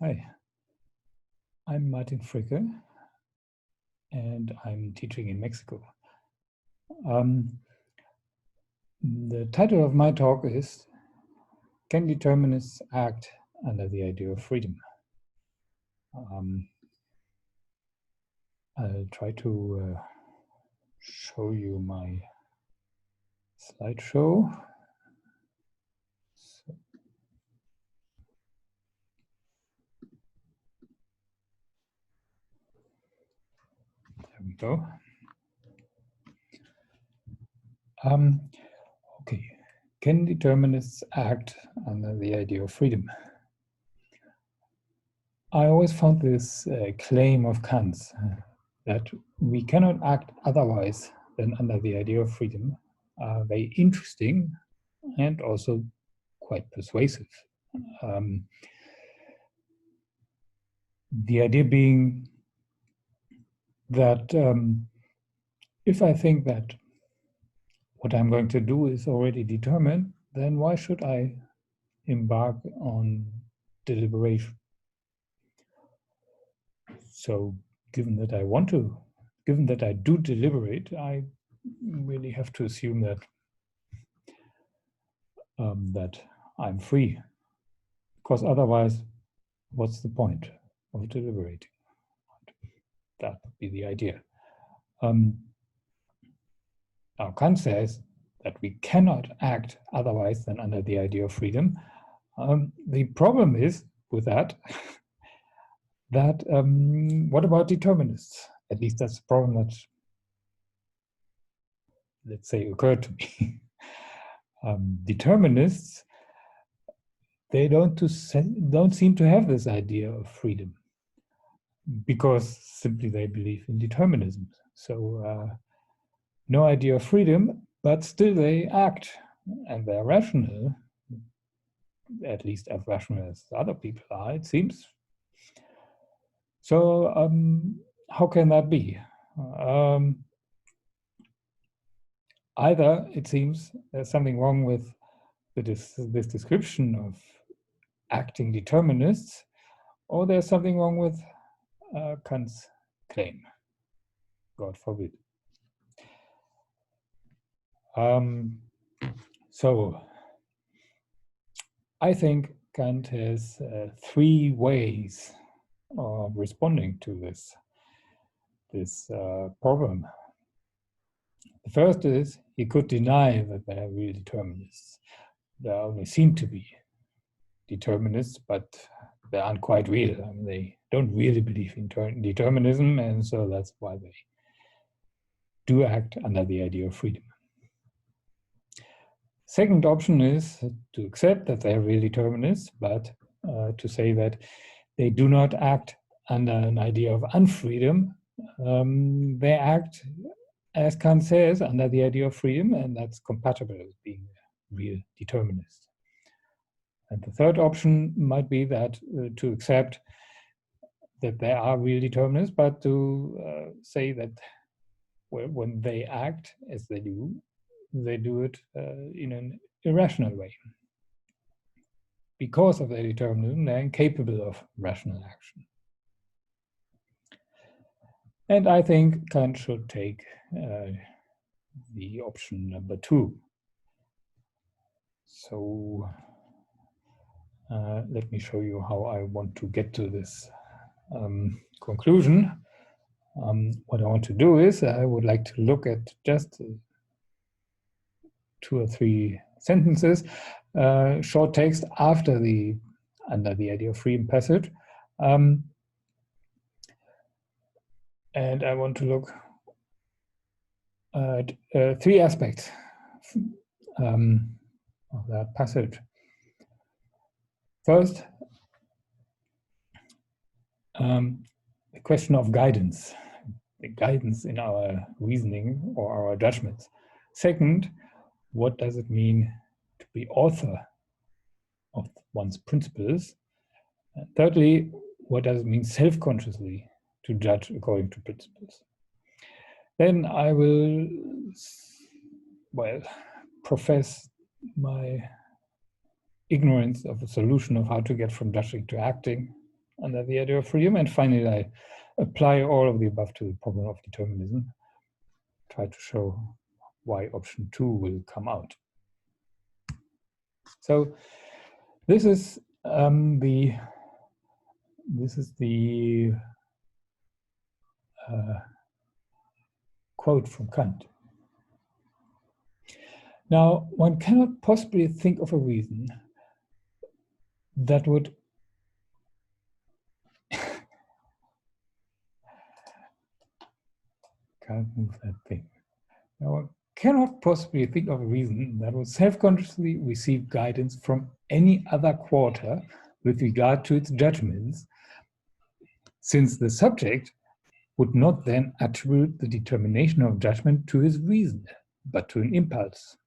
Hi, I'm Martin Fricke, and I'm teaching in Mexico. The title of my talk is, Can Determinists Act Under the Idea of Freedom? I'll try to show you my slideshow. There we go. Okay, can determinists act under the idea of freedom? I always found this claim of Kant's that we cannot act otherwise than under the idea of freedom very interesting and also quite persuasive. The idea being that if I think that what I'm going to do is already determined, then why should I embark on deliberation? So given that I do deliberate, I really have to assume that that I'm free, because otherwise, what's the point of deliberating? That would be the idea. Now Kant says that we cannot act otherwise than under the idea of freedom. The problem is with that, that what about determinists? At least that's the problem that, let's say, occurred to me. Determinists, they don't seem to have this idea of freedom, because simply they believe in determinism. So no idea of freedom, but still they act, and they're rational, at least as rational as other people are, it seems. So how can that be? Either it seems there's something wrong with this description of acting determinists, or there's something wrong with Kant's claim. God forbid. So I think Kant has three ways of responding to this problem. The first is he could deny that there are real determinists. There only seem to be determinists, but they aren't quite real. I mean, they don't really believe in determinism, and so that's why they do act under the idea of freedom. Second option is to accept that they are real determinists, but to say that they do not act under an idea of unfreedom. They act, as Kant says, under the idea of freedom, and that's compatible with being a real determinist. And the third option might be that to accept that they are real determinists, but to say that when they act as they do it in an irrational way. Because of their determinism, they're incapable of rational action. And I think Kant should take the option number 2. So let me show you how I want to get to this conclusion. What I want to do is I would like to look at just 2 or 3 sentences, short text after the under the idea of freedom passage. And I want to look at 3 aspects of that passage. First, the question of guidance, the guidance in our reasoning or our judgments. Second, what does it mean to be author of one's principles? And thirdly, what does it mean self-consciously to judge according to principles? Then I will, well, profess my ignorance of a solution of how to get from judging to acting, under the idea of freedom. And finally, I apply all of the above to the problem of determinism, try to show why option 2 will come out. So this is the quote from Kant. Now, one cannot possibly think of a reason that would can't move that thing. Now, one cannot possibly think of a reason that would self-consciously receive guidance from any other quarter with regard to its judgments, since the subject would not then attribute the determination of judgment to his reason, but to an impulse.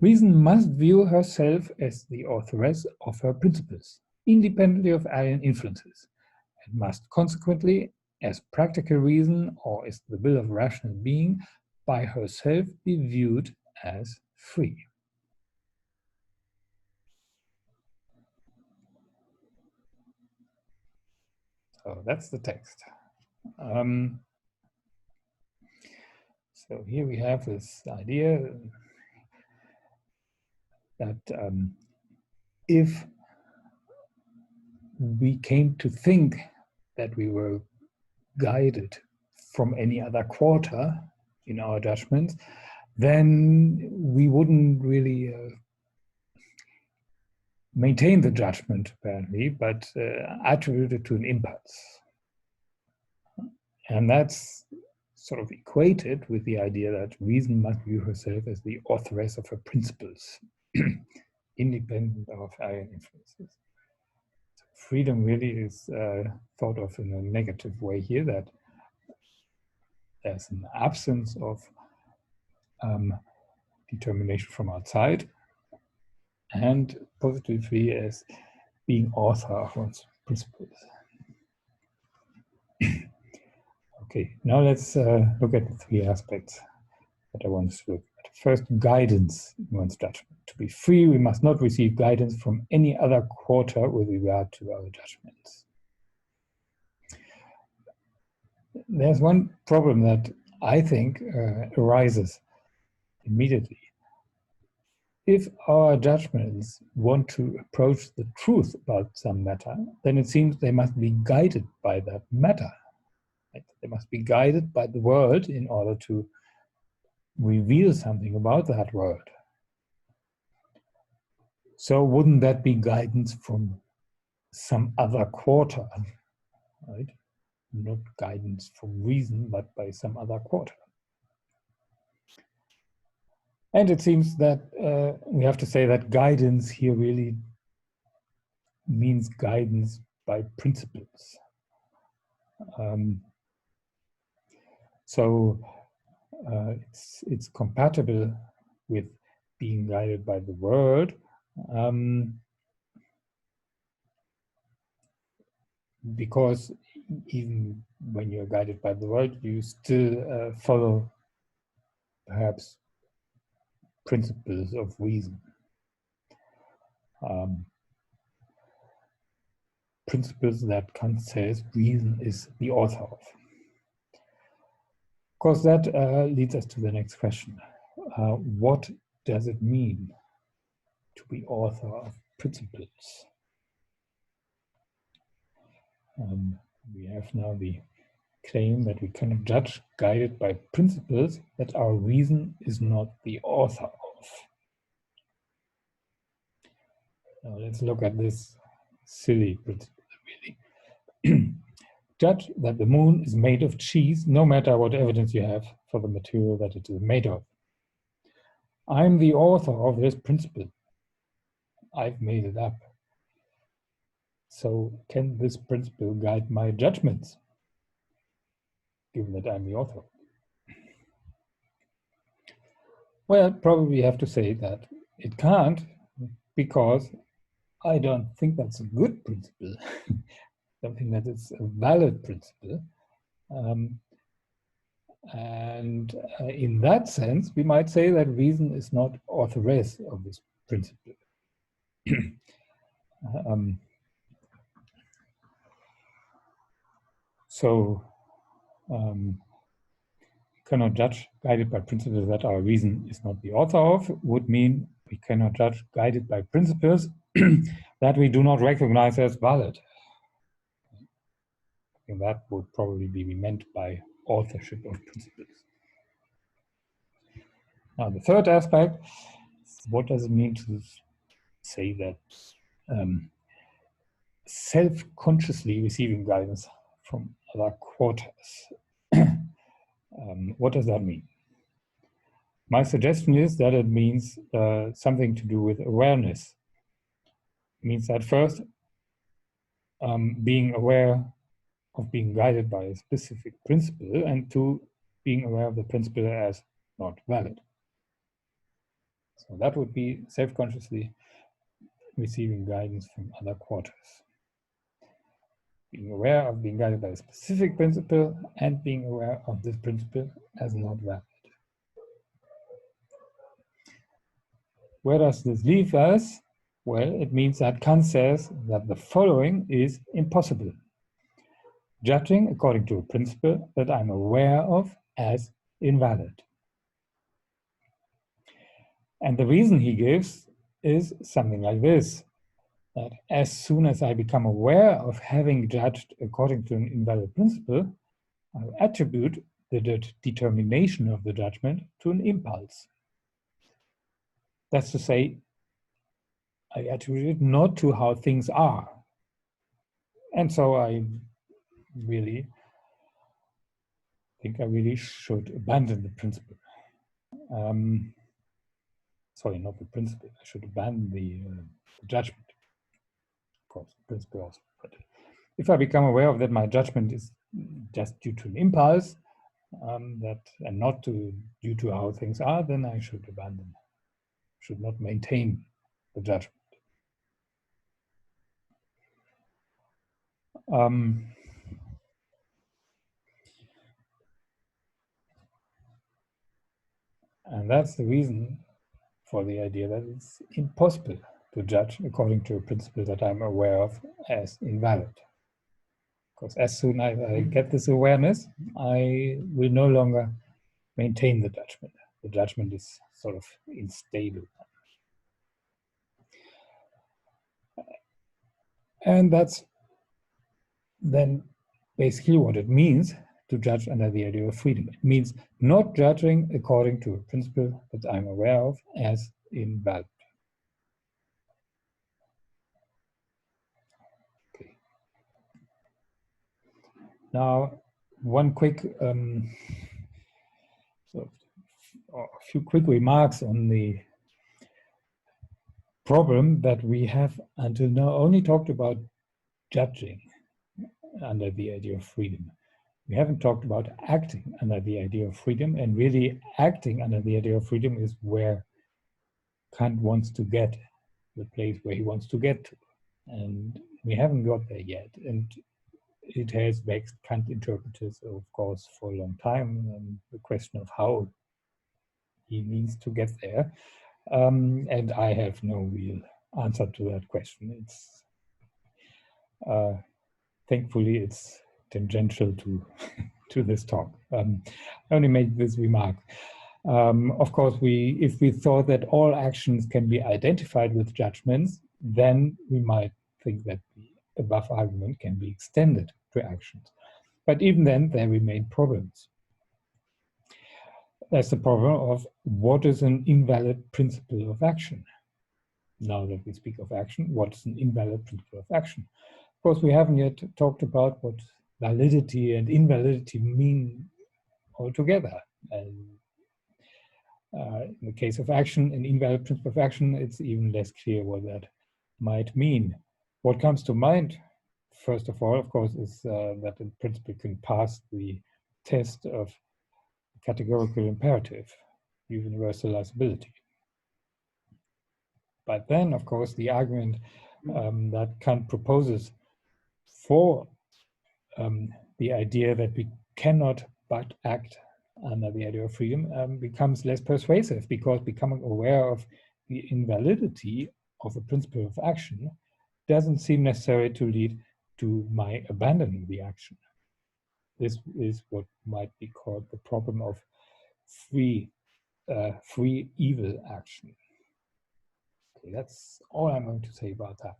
Reason must view herself as the authoress of her principles, independently of alien influences, and must consequently, as practical reason or as the will of rational being, by herself be viewed as free. So that's the text. So here we have this idea that if we came to think that we were guided from any other quarter in our judgments, then we wouldn't really maintain the judgment, apparently, but attribute it to an impulse. And that's sort of equated with the idea that reason must view herself as the authoress of her principles, independent of alien influences. So freedom really is thought of in a negative way here, that there's an absence of determination from outside, and positively as being author of one's principles. Okay, now let's look at the three aspects that I want to look at. First, guidance in one's judgment. To be free, we must not receive guidance from any other quarter with regard to our judgments. There's one problem that I think arises immediately. If our judgments want to approach the truth about some matter, then it seems they must be guided by that matter. They must be guided by the world in order to reveal something about that world. So wouldn't that be guidance from some other quarter, right? Not guidance from reason, but by some other quarter. And it seems that we have to say that guidance here really means guidance by principles. So it's compatible with being guided by the world, because even when you're guided by the world, you still follow perhaps principles of reason. Principles that Kant says reason is the author of. Of course, that leads us to the next question. What does it mean to be author of principles? We have now the claim that we cannot judge guided by principles that our reason is not the author of. Now let's look at this silly principle, really. Judge that the moon is made of cheese, no matter what evidence you have for the material that it is made of. I'm the author of this principle. I've made it up. So can this principle guide my judgments, given that I'm the author? Well, probably have to say that it can't, because I don't think that's a good principle. I don't think that it's a valid principle. And in that sense, we might say that reason is not authoress of this principle. So cannot judge guided by principles that our reason is not the author of would mean we cannot judge guided by principles that we do not recognize as valid. And that would probably be meant by authorship of principles. Now, the third aspect, what does it mean to say that self-consciously receiving guidance from other quarters? What does that mean? My suggestion is that it means something to do with awareness. It means that first, being aware of being guided by a specific principle, and two, being aware of the principle as not valid. So that would be self-consciously receiving guidance from other quarters. Being aware of being guided by a specific principle and being aware of this principle as not valid. Where does this leave us? Well, it means that Kant says that the following is impossible. Judging according to a principle that I'm aware of as invalid. And the reason he gives is something like this, that as soon as I become aware of having judged according to an invalid principle, I attribute the determination of the judgment to an impulse. That's to say, I attribute it not to how things are. And so I really think I really should abandon the principle. Sorry, not the principle. I should abandon the judgment. Of course, the principle also. But if I become aware of that my judgment is just due to an impulse, and not due to how things are, then I should abandon, should not maintain the judgment. And that's the reason for the idea that it's impossible to judge according to a principle that I'm aware of as invalid. Because as soon as I get this awareness, I will no longer maintain the judgment. The judgment is sort of unstable. And that's then basically what it means to judge under the idea of freedom. It means not judging according to a principle that I'm aware of as invalid. Okay. Now, one quick, a few quick remarks on the problem that we have until now only talked about judging under the idea of freedom. We haven't talked about acting under the idea of freedom, and really acting under the idea of freedom is where Kant wants to get, the place where he wants to get to. And we haven't got there yet. And it has vexed Kant interpreters, of course, for a long time, and the question of how he means to get there. And I have no real answer to that question. It's thankfully it's tangential to this talk. I only made this remark. Of course, if we thought that all actions can be identified with judgments, then we might think that the above argument can be extended to actions. But even then, there remain problems. There's the problem of what is an invalid principle of action. Now that we speak of action, what is an invalid principle of action? Of course, we haven't yet talked about what validity and invalidity mean altogether. And in the case of action, an invalid principle of action, it's even less clear what that might mean. What comes to mind, first of all, of course, is that the principle can pass the test of categorical imperative, universalizability. But then, of course, the argument that Kant proposes for the idea that we cannot but act under the idea of freedom becomes less persuasive, because becoming aware of the invalidity of a principle of action doesn't seem necessary to lead to my abandoning the action. This is what might be called the problem of free evil action. Okay, that's all I'm going to say about that.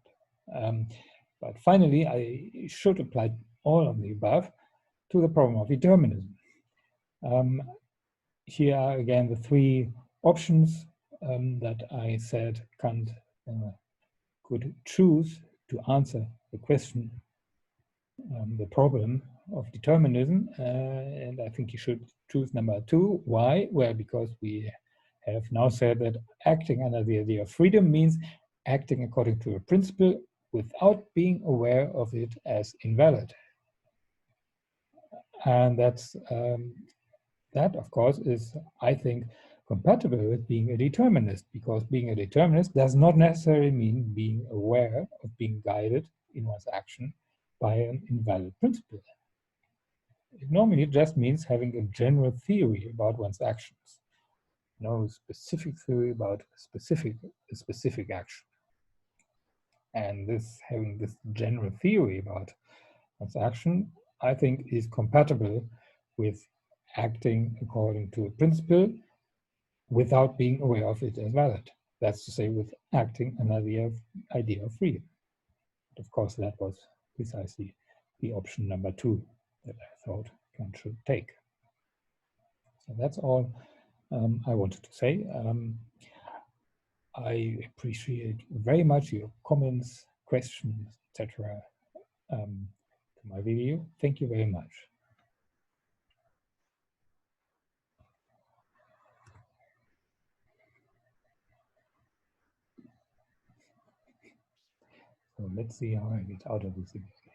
But finally, I should apply all of the above to the problem of determinism. Here are again the three options that I said Kant could choose to answer the question, the problem of determinism. And I think you should choose number two. Why? Well, because we have now said that acting under the idea of freedom means acting according to a principle without being aware of it as invalid. And that, of course, is, I think, compatible with being a determinist, because being a determinist does not necessarily mean being aware of being guided in one's action by an invalid principle. It normally just means having a general theory about one's actions, no specific theory about a specific action. And having this general theory about one's action, I think, is compatible with acting according to a principle without being aware of it as valid. That's to say, with acting under the idea of freedom. Of course, that was precisely the option number two that I thought Kant should take. So that's all I wanted to say. I appreciate very much your comments, questions, etc. To my video. Thank you very much. So let's see how I get out of this again.